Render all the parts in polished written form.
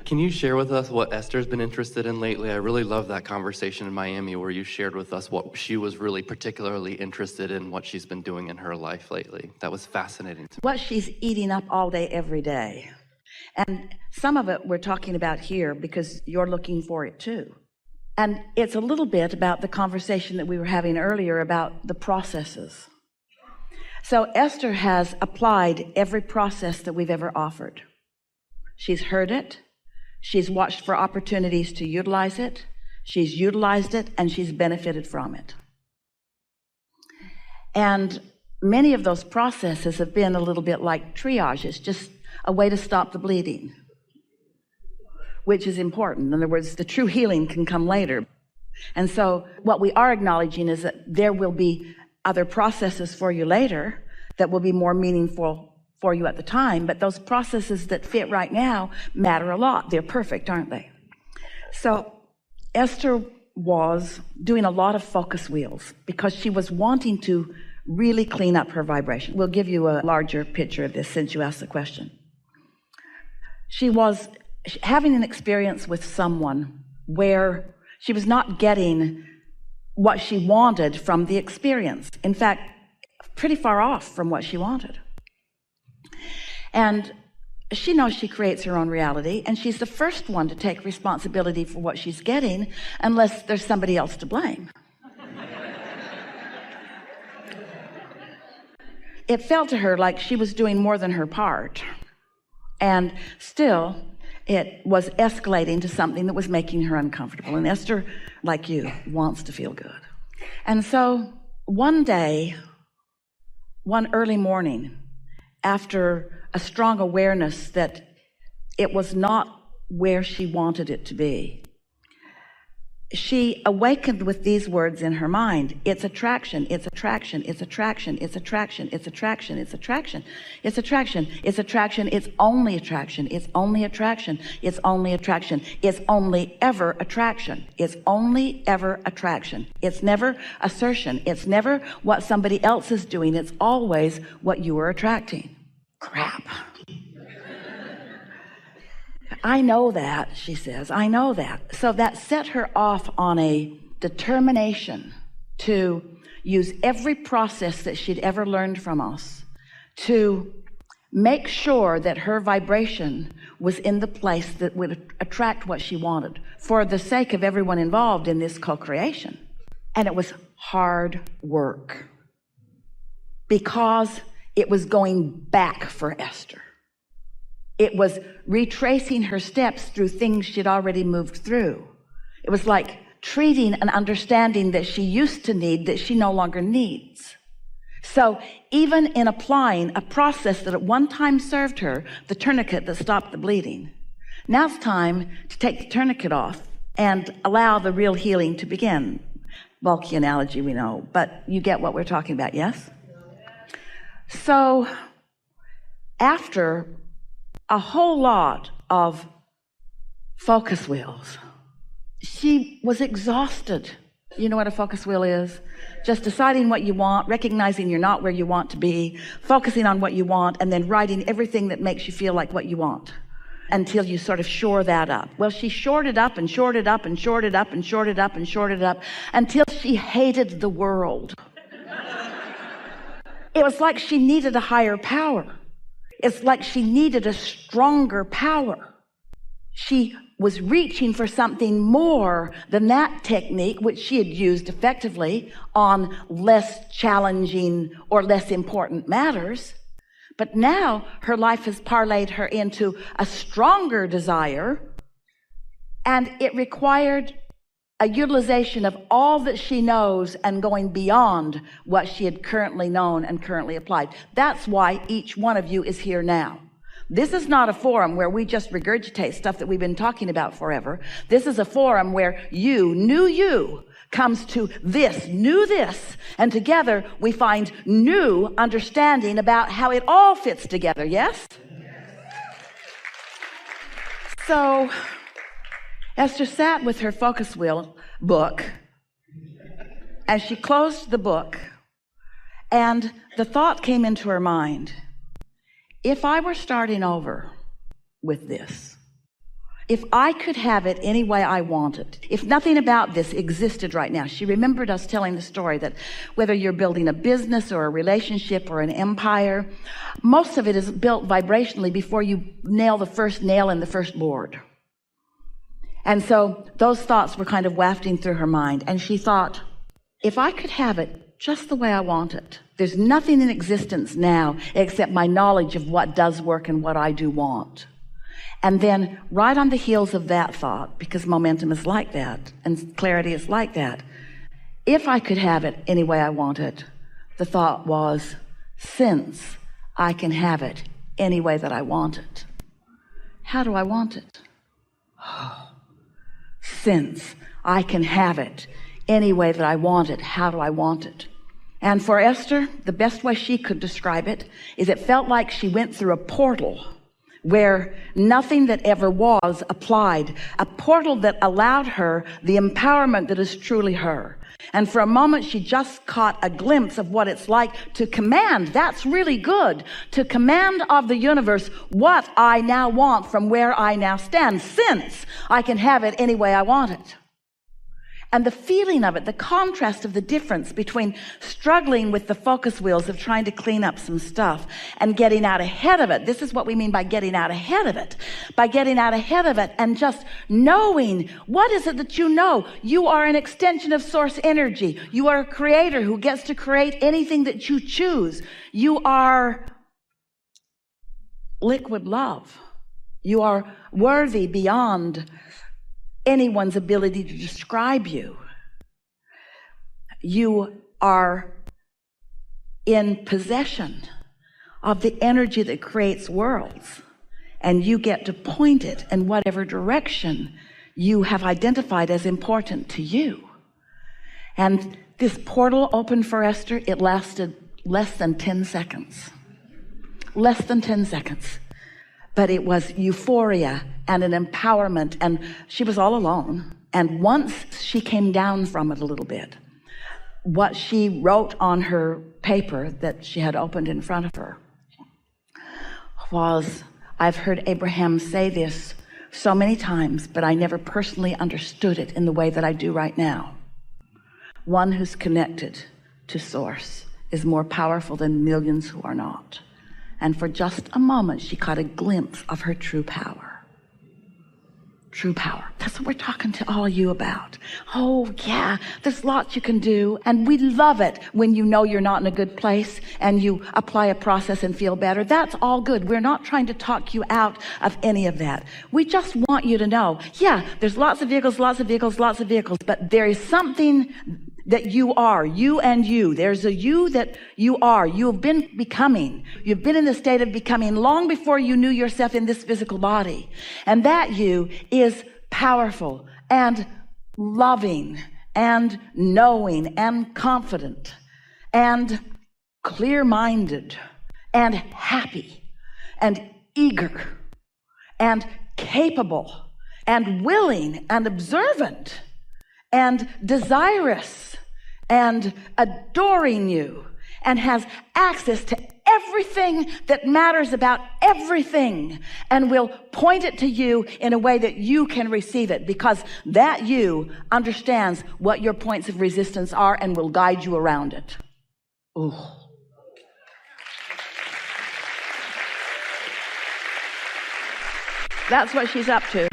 Can you share with us what Esther's been interested in lately? I really love that conversation in Miami where you shared with us what she was really particularly interested in, what she's been doing in her life lately. That was fascinating to me. What she's eating up all day, every day. And some of it we're talking about here because you're looking for it too. And it's a little bit about the conversation that we were having earlier about the processes. So Esther has applied every process that we've ever offered. She's heard it. She's watched for opportunities to utilize it. She's utilized it, and she's benefited from it. And many of those processes have been a little bit like triage. It's just a way to stop the bleeding, which is important. In other words, the true healing can come later. And so what we are acknowledging is that there will be other processes for you later that will be more meaningful for you at the time, but those processes that fit right now matter a lot. They're perfect, aren't they? So Esther was doing a lot of focus wheels because she was wanting to really clean up her vibration. We'll give you a larger picture of this since you asked the question. She was having an experience with someone where she was not getting what she wanted from the experience. In fact, pretty far off from what she wanted. And she knows she creates her own reality, and she's the first one to take responsibility for what she's getting unless there's somebody else to blame. It felt to her like she was doing more than her part, and still it was escalating to something that was making her uncomfortable. And Esther, like you, wants to feel good. And so one day, one early morning, after a strong awareness that it was not where she wanted it to be, she awakened with these words in her mind: it's attraction, it's attraction, it's attraction, it's attraction, it's attraction, it's attraction, it's attraction, it's attraction, it's only attraction, it's only attraction, it's only attraction, it's only ever attraction, it's only ever attraction. It's never assertion, it's never what somebody else is doing, it's always what you are attracting. Crap. I know that, she says, I know that. So that set her off on a determination to use every process that she'd ever learned from us to make sure that her vibration was in the place that would attract what she wanted for the sake of everyone involved in this co-creation. And it was hard work because it was going back for Esther. It was retracing her steps through things she'd already moved through. It was like treating an understanding that she used to need that she no longer needs. So even in applying a process that at one time served her, the tourniquet that stopped the bleeding, now it's time to take the tourniquet off and allow the real healing to begin. Bulky analogy, we know, but you get what we're talking about, yes? So after a whole lot of focus wheels, she was exhausted. You know what a focus wheel is? Just deciding what you want, recognizing you're not where you want to be, focusing on what you want, and then writing everything that makes you feel like what you want until you sort of shore that up. Well, she shored it up and shored it up and shored it up and shored it up and shored it up until she hated the world. It was like she needed a higher power. It's like she needed a stronger power. She was reaching for something more than that technique, which she had used effectively on less challenging or less important matters. But now her life has parlayed her into a stronger desire, and it required a utilization of all that she knows and going beyond what she had currently known and currently applied. That's why each one of you is here now. This is not a forum where we just regurgitate stuff that we've been talking about forever. This is a forum where new you, comes to this, new this, and together we find new understanding about how it all fits together, yes? So Esther sat with her focus wheel book, and she closed the book, and the thought came into her mind: if I were starting over with this, if I could have it any way I wanted, if nothing about this existed right now. She remembered us telling the story that whether you're building a business or a relationship or an empire, most of it is built vibrationally before you nail the first nail in the first board. And so those thoughts were kind of wafting through her mind. And she thought, if I could have it just the way I want it, there's nothing in existence now except my knowledge of what does work and what I do want. And then right on the heels of that thought, because momentum is like that and clarity is like that, if I could have it any way I want it, the thought was, since I can have it any way that I want it, how do I want it? Since I can have it any way that I want it, how do I want it? And for Esther, the best way she could describe it is it felt like she went through a portal where nothing that ever was applied, a portal that allowed her the empowerment that is truly her. And for a moment, she just caught a glimpse of what it's like to command. That's really good. To command of the universe what I now want from where I now stand, since I can have it any way I want it. And the feeling of it, the contrast of the difference between struggling with the focus wheels of trying to clean up some stuff and getting out ahead of it. This is what we mean by getting out ahead of it. By getting out ahead of it and just knowing, what is it that you know? You are an extension of source energy. You are a creator who gets to create anything that you choose. You are liquid love. You are worthy beyond anyone's ability to describe you. You are in possession of the energy that creates worlds, and you get to point it in whatever direction you have identified as important to you. And this portal opened for Esther. It lasted less than 10 seconds. Less than 10 seconds. But it was euphoria and an empowerment, and she was all alone. And once she came down from it a little bit, what she wrote on her paper that she had opened in front of her was, I've heard Abraham say this so many times, but I never personally understood it in the way that I do right now. One who's connected to source is more powerful than millions who are not. And for just a moment, she caught a glimpse of her true power. True power. That's what we're talking to all of you about. Oh, yeah, there's lots you can do. And we love it when you know you're not in a good place and you apply a process and feel better. That's all good. We're not trying to talk you out of any of that. We just want you to know, yeah, there's lots of vehicles, but there is something that you are, you and you. There's a you that you are. You have been becoming. You've been in the state of becoming long before you knew yourself in this physical body. And that you is powerful and loving and knowing and confident and clear-minded and happy and eager and capable and willing and observant and desirous and adoring you, and has access to everything that matters about everything, and will point it to you in a way that you can receive it, because that you understands what your points of resistance are and will guide you around it. Ooh. That's what she's up to.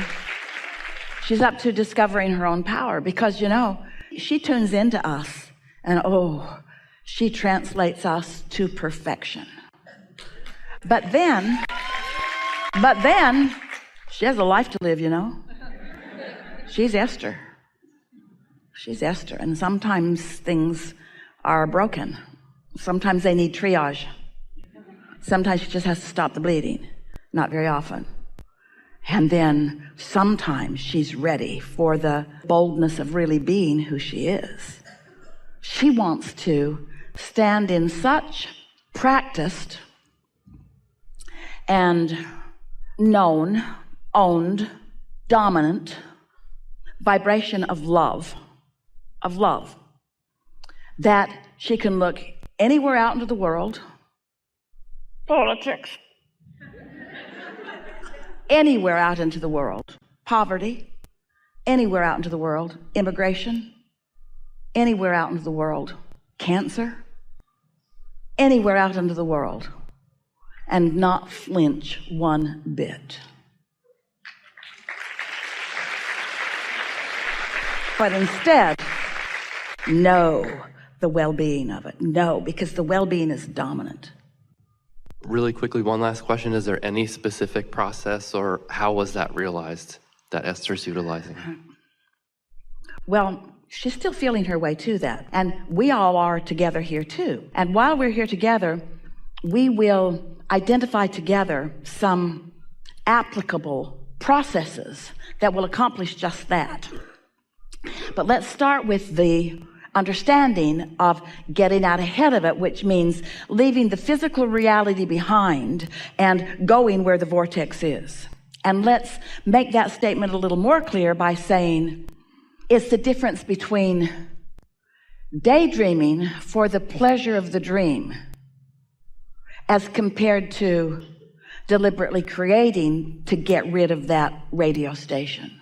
She's up to discovering her own power, because, you know, she tunes into us and, she translates us to perfection. But then she has a life to live, you know. She's Esther. She's Esther. And sometimes things are broken. Sometimes they need triage. Sometimes she just has to stop the bleeding. Not very often. And then sometimes she's ready for the boldness of really being who she is. She wants to stand in such practiced and known, owned, dominant vibration of love, that she can look anywhere out into the world, politics, anywhere out into the world, poverty, anywhere out into the world, immigration, anywhere out into the world, cancer, anywhere out into the world, and not flinch one bit. But instead, know the well-being of it. No, because the well-being is dominant. Really quickly, one last question. Is there any specific process, or how was that realized that Esther's utilizing? Well, she's still feeling her way to that. And we all are together here too. And while we're here together, we will identify together some applicable processes that will accomplish just that. But let's start with the understanding of getting out ahead of it, which means leaving the physical reality behind and going where the vortex is. And let's make that statement a little more clear by saying it's the difference between daydreaming for the pleasure of the dream as compared to deliberately creating to get rid of that radio station.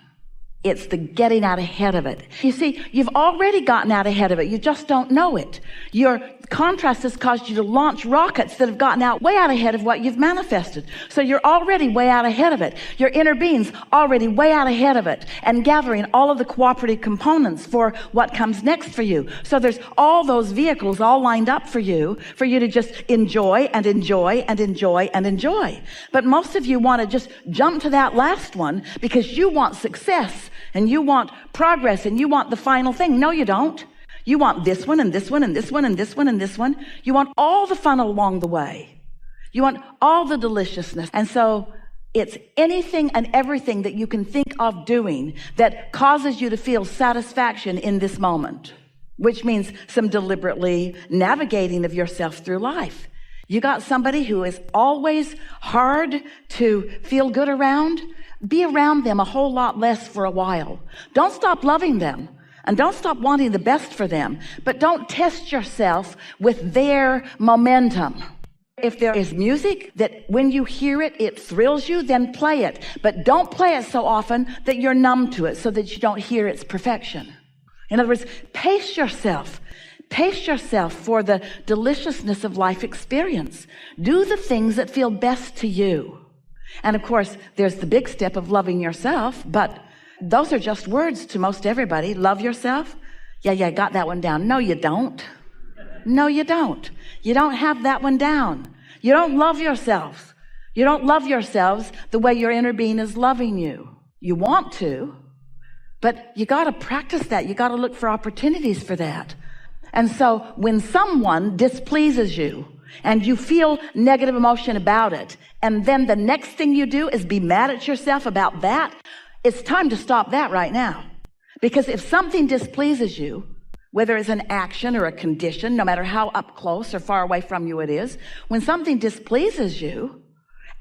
It's the getting out ahead of it. You see, you've already gotten out ahead of it. You just don't know it. Your contrast has caused you to launch rockets that have gotten out way out ahead of what you've manifested. So you're already way out ahead of it. Your inner being's already way out ahead of it and gathering all of the cooperative components for what comes next for you. So there's all those vehicles all lined up for you to just enjoy and enjoy and enjoy and enjoy. But most of you want to just jump to that last one because you want success and you want progress and you want the final thing. No, you don't. You want this one and this one and this one and this one and this one. You want all the fun along the way. You want all the deliciousness. And so it's anything and everything that you can think of doing that causes you to feel satisfaction in this moment, which means some deliberately navigating of yourself through life. You got somebody who is always hard to feel good around. Be around them a whole lot less for a while. Don't stop loving them and don't stop wanting the best for them, but don't test yourself with their momentum. If there is music that when you hear it, it thrills you, then play it. But don't play it so often that you're numb to it so that you don't hear its perfection. In other words, pace yourself. Pace yourself for the deliciousness of life experience. Do the things that feel best to you. And of course, there's the big step of loving yourself, but those are just words to most everybody. Love yourself? Yeah, got that one down. No, you don't. No, you don't. You don't have that one down. You don't love yourselves. You don't love yourselves the way your inner being is loving you. You want to, but you got to practice that. You got to look for opportunities for that. And so when someone displeases you and you feel negative emotion about it, and then the next thing you do is be mad at yourself about that, it's time to stop that right now. Because if something displeases you, whether it's an action or a condition, no matter how up close or far away from you it is, when something displeases you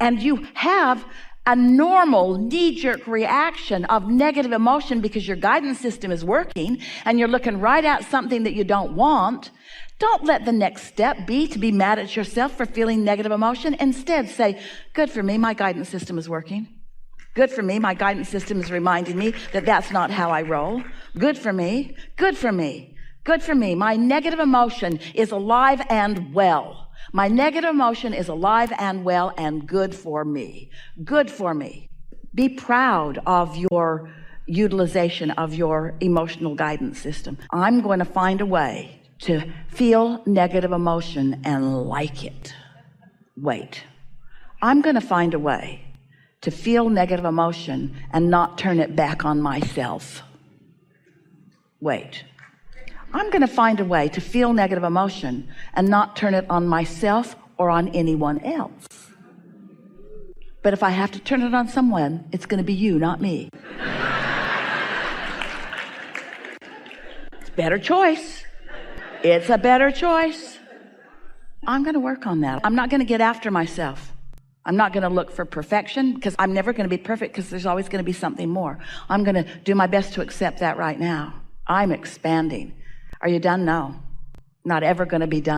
and you have a normal knee-jerk reaction of negative emotion because your guidance system is working and you're looking right at something that you don't want, don't let the next step be to be mad at yourself for feeling negative emotion. Instead, say, good for me, my guidance system is working. Good for me, my guidance system is reminding me that that's not how I roll. Good for me, good for me, good for me. My negative emotion is alive and well. My negative emotion is alive and well and good for me. Good for me. Be proud of your utilization of your emotional guidance system. I'm going to find a way to feel negative emotion and like it. Wait. I'm going to find a way to feel negative emotion and not turn it back on myself. Wait. I'm going to find a way to feel negative emotion and not turn it on myself or on anyone else. But if I have to turn it on someone, it's going to be you, not me. It's a better choice. It's a better choice. I'm going to work on that. I'm not going to get after myself. I'm not going to look for perfection because I'm never going to be perfect because there's always going to be something more. I'm going to do my best to accept that right now. I'm expanding. Are you done? No. Not ever going to be done.